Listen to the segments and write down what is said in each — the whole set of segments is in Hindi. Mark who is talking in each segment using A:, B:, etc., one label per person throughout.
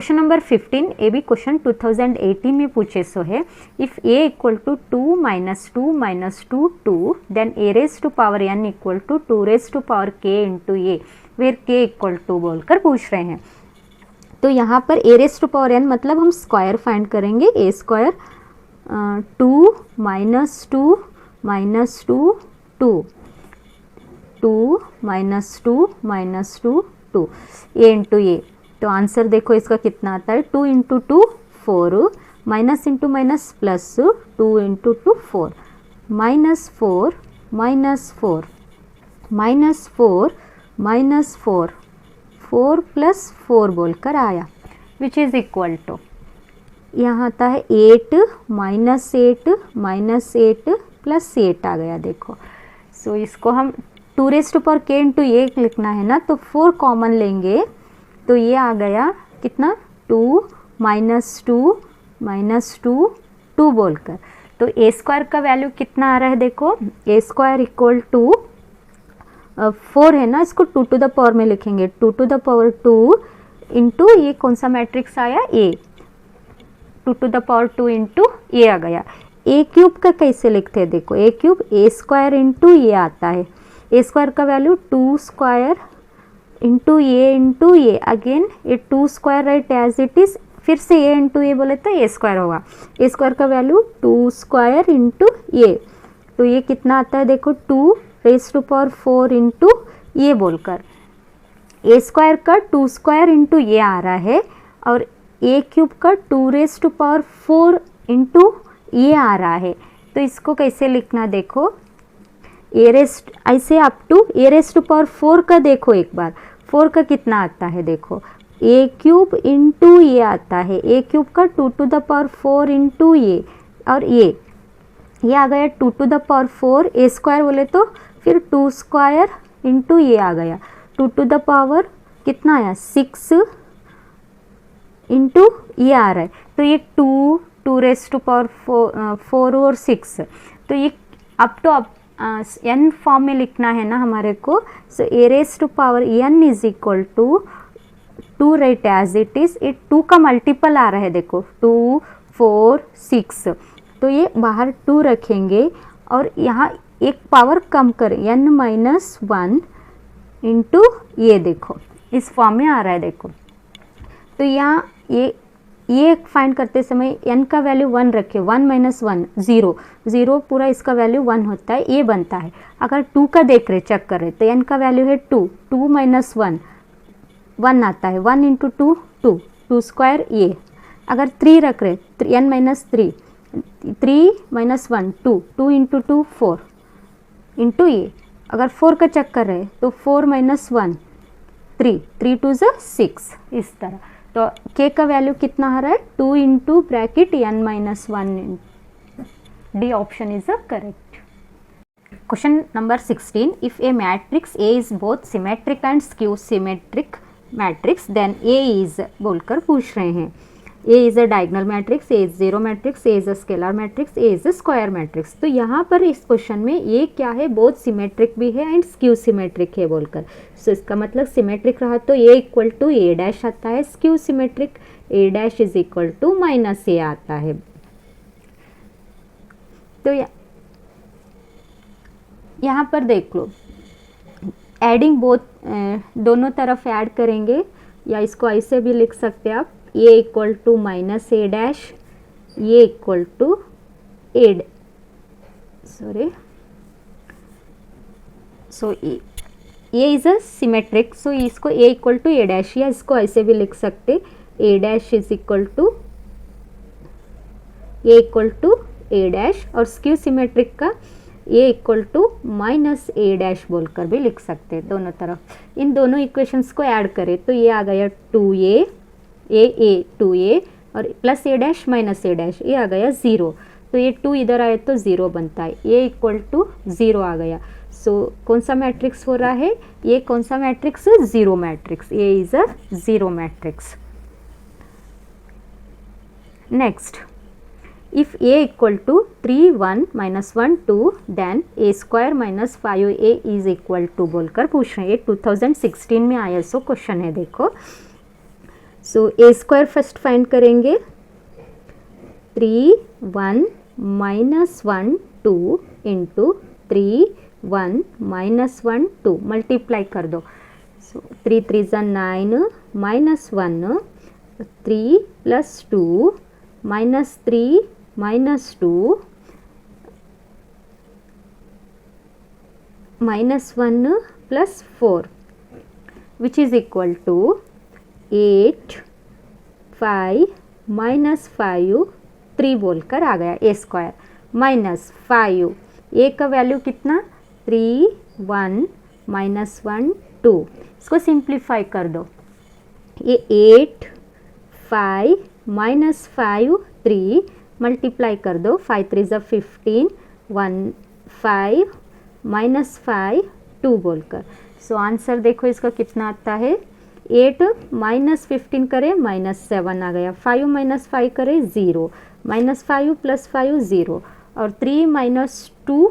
A: क्वेश्चन नंबर 15 ये भी क्वेश्चन 2018 में पूछे सो है। If a equal to 2 minus 2 minus 2 2 then a raise to power n equal to 2 raise to power k into A where k equal to बोलकर पूछ रहे हैं। तो यहाँ पर a raise to power n मतलब हम स्क्वायर फाइंड करेंगे। a square 2 minus 2 minus 2 2 2 minus 2 minus 2 2 a into A. तो आंसर देखो इसका कितना आता है 2 into 2 4 minus into minus plus 2 into 2 4 minus 4 minus 4 minus 4 minus 4 4 plus 4 बोलकर आया विच इज़ इक्वल टू यहाँ आता है 8 माइनस 8 प्लस 8 आ गया। देखो सो इसको हम 2 raise to power k into A लिखना है ना, तो 4 कॉमन लेंगे तो ये आ गया कितना 2 माइनस 2 माइनस 2 2 बोलकर। तो ए स्क्वायर का वैल्यू कितना आ रहा है देखो ए स्क्वायर इक्वल टू 4 है ना, इसको 2 टू द पावर में लिखेंगे 2 टू द पावर 2 इंटू ये कौन सा मैट्रिक्स आया A 2 to the power 2 into A आ गया। ए क्यूब का कैसे लिखते हैं देखो A cube A square into ये आता है। ए स्क्वायर का value 2 square into A again ये 2 square right as it is, फिर से ए इंटू ए बोले तो ए स्क्वायर होगा। ए स्क्वायर का वैल्यू 2 स्क्वायर इंटू ए, तो ये कितना आता है देखो 2 रेज टू पावर 4 इंटू ए बोलकर। ए स्क्वायर का 2 स्क्वायर इंटू ए आ रहा है और ए क्यूब का 2 raise to power 4 into A आ रहा है। तो इसको कैसे लिखना देखो ए रेस्ट ऐसे up to A raised to power 4 का देखो एक बार 4 का कितना आता है देखो ए क्यूब इंटू ए आता है। ए क्यूब का 2 to the power 4 into A और ये आ गया 2 to the power 4 A square बोले तो फिर 2 स्क्वायर इंटू ए आ गया 2 टू द पावर कितना आया 6 इंटू ये आ रहा है। तो ये 2 रेज टू पावर 4 और 6, तो ये up to up n form में लिखना है ना हमारे को। So A raise to power n is equal to 2 right as it is. ये 2 का मल्टीपल आ रहा है देखो 2 4 6, तो ये बाहर 2 रखेंगे और यहाँ एक पावर कम करें n माइनस 1 इंटू ये देखो इस फॉर्म में आ रहा है देखो। तो यहाँ ये फाइंड करते समय n का वैल्यू 1 रखे 1 माइनस 1 0 0 पूरा इसका वैल्यू 1 होता है ये बनता है। अगर 2 का देख रहे चेक कर रहे तो n का वैल्यू है 2 2 माइनस 1 1 आता है 1 इंटू 2 2 2 स्क्वायर ये। अगर 3 रख रहे n minus 3 3 minus 1 2 2 into 2 4 into ये। अगर 4 का चेक कर रहे तो 4 माइनस 1 3 3 टू 6 इस तरह। तो k का वैल्यू कितना आ रहा है 2 into bracket n minus 1 D option is a correct. Question number 16 if A matrix A is both symmetric and skew symmetric matrix then A is बोलकर पूछ रहे हैं। A is a diagonal matrix, A is zero matrix, A is a scalar matrix, A is a square matrix. तो यहाँ पर इस क्वेश्चन में ये क्या है बोथ सिमेट्रिक भी है एंड स्क्यू सिमेट्रिक है बोलकर। सो इसका मतलब सिमेट्रिक रहा तो A equal to A dash आता है, skew symmetric A dash is equal to minus A आता है। तो यहाँ पर देख लो एडिंग बोथ दोनों तरफ ऐड करेंगे या इसको ऐसे भी लिख सकते हैं आप A equal to minus A dash ये equal to A sorry so A is a symmetric. So इसको A equal to A dash या इसको ऐसे भी लिख सकते A dash is equal to A dash और स्क्यू सिमेट्रिक का A equal to minus A dash बोलकर भी लिख सकते हैं दोनों तरफ। इन दोनों इक्वेशंस को ऐड करें तो ये आ गया 2a ए 2a और plus A dash minus A dash ये आ गया 0। तो ये 2 इधर आए तो 0 बनता है, ए इक्वल टू 0 आ गया। सो कौन सा मैट्रिक्स हो रहा है ये कौन सा matrix zero matrix, A is a zero matrix. Next if a equal to 3 1 minus 1 2 then a square minus 5a is equal to बोलकर पूछ रहे हैं। ये 2016 में आया सो क्वेश्चन है देखो। सो ए स्क्वायर फर्स्ट फाइंड करेंगे, 3 1 माइनस 1 2 इंटू 3 1 माइनस 1 2 मल्टीप्लाई कर दो। सो 3 3 ज़ा 9 minus 1 3 plus 2 minus 3 minus 2 minus 1 plus 4 which is equal to 8 5 minus 5 3 बोलकर आ गया ए स्क्वायर माइनस 5 ए का वैल्यू कितना 3 1 माइनस 1 2। इसको सिंप्लीफाई कर दो, ये 8 5 माइनस 5 3 मल्टीप्लाई कर दो, 5 3 ज़ा 15 1 5 माइनस 5 2 बोलकर। सो आंसर देखो इसका कितना आता है, 8 माइनस 15 करें माइनस 7 आ गया, 5 माइनस 5 करें 0, माइनस 5 प्लस 5 0 और 3 माइनस 2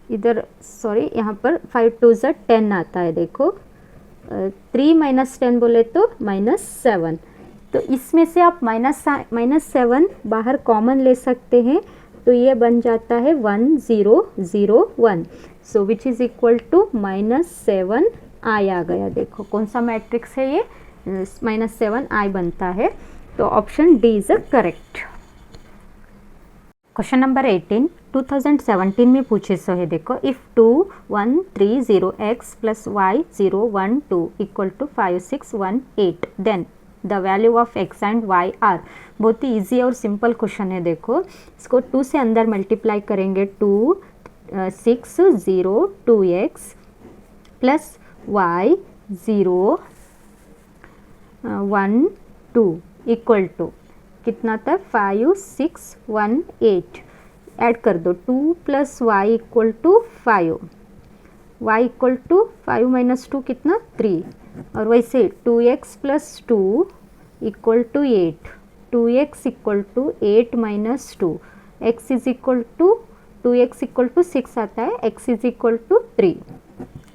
A: इधर सॉरी यहाँ पर 5 2 ज़ा 10 आता है। देखो 3 माइनस 10 बोले तो माइनस 7, तो इसमें से आप माइनस 7 बाहर कॉमन ले सकते हैं, तो ये बन जाता है 1 0 0 1। So which is equal to minus 7 I आ गया। देखो कौन सा मैट्रिक्स है ये, माइनस 7 आई बनता है, तो option D is a correct. Question number 18 2017 में पूछे सो है। देखो if 2 1 3 0 x plus y 0 1 2 equal to 5 6 1 8 then the value of x and y are. बहुत ही ईजी और सिंपल क्वेश्चन है। देखो इसको 2 से अंदर मल्टीप्लाई करेंगे, 2 6 0 2x plus y 0 1 2 equal to कितना था 5 6 1 8। ऐड कर दो, 2 plus y equal to 5, y equal to 5 minus 2 कितना 3, और वैसे 2x plus 2 equal to 8, 2x equal to 8 minus 2, x is equal to 2x equal to 6 आता है, x is equal to 3।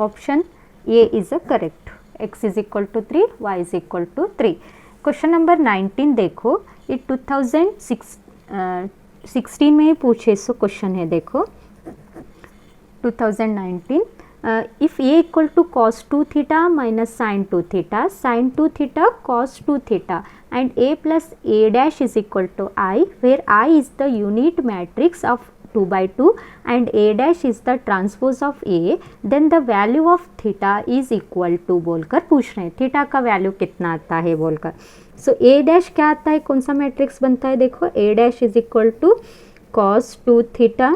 A: Option A is a correct, x is equal to 3, y is equal to 3। Question number 19 देखो, ये 2016 में ही पूछे सो क्वेश्चन है। देखो 2019 if A equal to cos 2 theta minus sin 2 theta, sin 2 theta cos 2 theta and A plus A dash is equal to I, where I is the unit matrix of 2 by 2 and a dash is the transpose of a, then the value of theta is equal to बोलकर पूछ रहे हैं, थीटा का वैल्यू कितना आता है बोलकर। सो a डैश क्या आता है, कौन सा मैट्रिक्स बनता है, देखो a dash is equal to cos 2 theta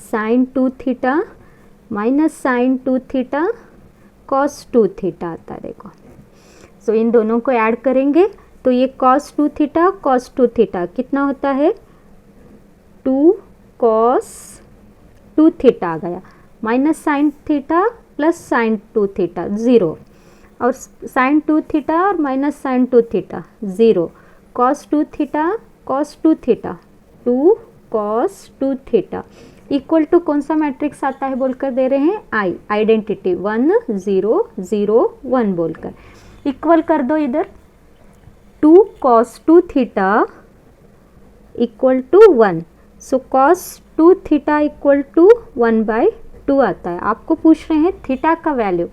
A: sin 2 theta minus sin 2 theta cos 2 theta आता है। देखो सो इन दोनों को ऐड करेंगे तो ये cos 2 थीटा cos 2 थीटा कितना होता है 2 cos 2 थीटा आ गया, minus sin theta plus sin 2 theta 0, और साइन 2 थीटा और minus sin 2 theta 0, cos 2 theta cos 2 theta 2 cos 2 theta equal to कौन सा मैट्रिक्स आता है बोलकर दे रहे हैं, आई आइडेंटिटी 1 0 0 1 बोलकर इक्वल कर दो। इधर 2 cos 2 theta equal to 1, so cos 2 theta equal to 1 by 2 आता है। आपको पूछ रहे हैं थीटा का value,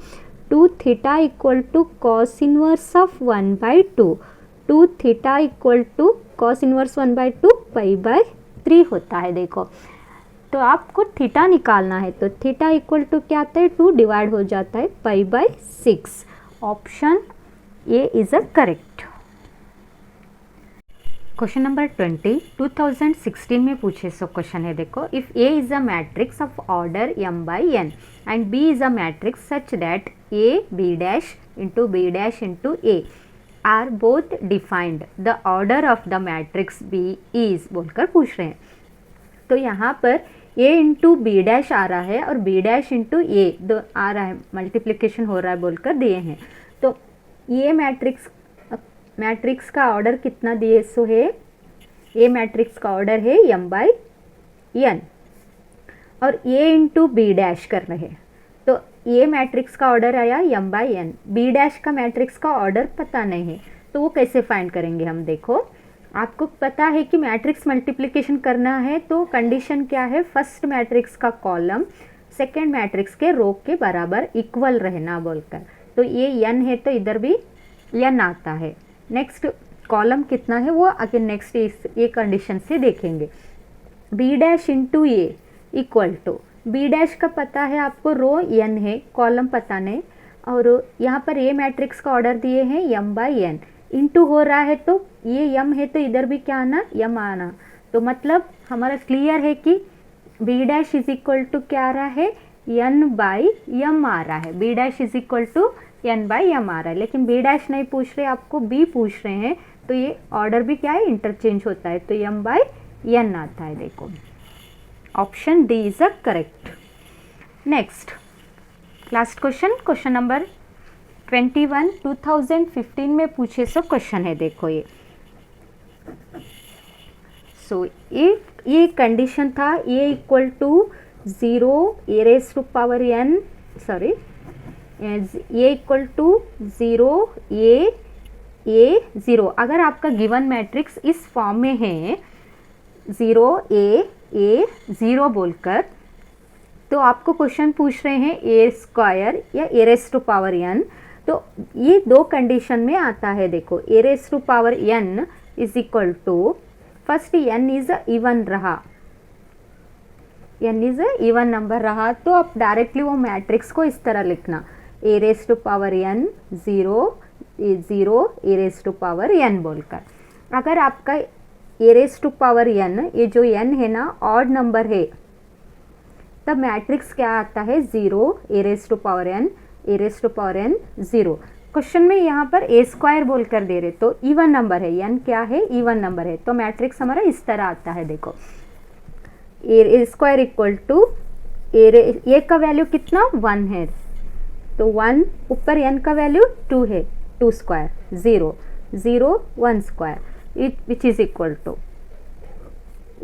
A: 2 theta equal to cos inverse of 1 by 2, 2 theta equal to cos inverse 1 by 2 pi by 3 होता है। देखो तो आपको थीटा निकालना है तो थीटा इक्वल टू क्या आता है 2 डिवाइड हो जाता है pi by 6। Option A is a correct. Question number 20 2016 में पूछे सो क्वेश्चन है। देखो if A is a matrix of order m by n and b is a matrix such that a b dash into b dash into a are both defined, the order of the matrix b is बोलकर पूछ रहे हैं। तो यहाँ पर a इंटू बी डैश आ रहा है और b डैश इंटू a दो आ रहा है, मल्टीप्लिकेशन हो रहा है बोलकर दिए हैं। तो ये मैट्रिक्स का ऑर्डर कितना दिए सो है, ए मैट्रिक्स का ऑर्डर है m बाई n और a इंटू बी डैश कर रहे हैं। तो ए मैट्रिक्स का ऑर्डर आया m by n, B dash का मैट्रिक्स का ऑर्डर पता नहीं है, तो वो कैसे फाइंड करेंगे हम? देखो आपको पता है कि मैट्रिक्स मल्टीप्लिकेशन करना है तो कंडीशन क्या है, फर्स्ट मैट्रिक्स का कॉलम सेकेंड मैट्रिक्स के रो के बराबर इक्वल रहना बोलकर, तो ये n है तो इधर भी n आता है। नेक्स्ट कॉलम कितना है वो अगेन नेक्स्ट ये कंडीशन से देखेंगे। B dash into A equal to, B dash का पता है आपको, रो n है, कॉलम पता नहीं, और यहाँ पर ए मैट्रिक्स का ऑर्डर दिए हैं m बाई n, इंटू हो रहा है तो ये m है तो इधर भी क्या आना, m आना, तो मतलब हमारा क्लियर है कि B dash is equal to क्या आ रहा है, n बाई m आ रहा है, B dash is equal to n by m आ रहा है। लेकिन बी डैश नहीं पूछ रहे, आपको b पूछ रहे हैं, तो ये ऑर्डर भी क्या है, इंटरचेंज होता है, तो m बाई n आता है। देखो option D is a correct. Next last question, question number 21 2015 में पूछे सो क्वेश्चन है। देखो ये ये कंडीशन था, A equal to 0 A raise to power n, sorry A equal to 0 A 0, अगर आपका गिवन मैट्रिक्स इस फॉर्म में है 0 ए 0 बोलकर, तो आपको क्वेश्चन पूछ रहे हैं ए स्क्वायर या A raise to power n, तो ये दो कंडीशन में आता है। देखो A raise to power n is equal to, first n is even रहा, n इज इवन नंबर रहा, तो आप डायरेक्टली वो मैट्रिक्स को इस तरह लिखना, A raise to power n 0 0 A raise to power n बोलकर। अगर आपका A raise to power n, ये जो n है ना ऑड नंबर है, तब मैट्रिक्स क्या आता है, 0 A raise to power n A raise to power n 0। Question में यहाँ पर ए स्क्वायर बोलकर दे रहे, तो इवन नंबर है, n क्या है, इवन नंबर है, तो मैट्रिक्स हमारा इस तरह आता है। देखो ए स्क्वायर इक्वल टू ए का वैल्यू कितना 1 है, तो 1 ऊपर n का वैल्यू 2 है, 2 square 0 0 1 square which is equal to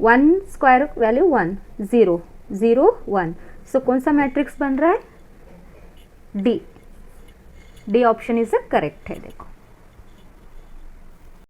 A: 1 square value 1 0 0 1, so कौन सा मैट्रिक्स बन रहा है, D option is a correct है। देखो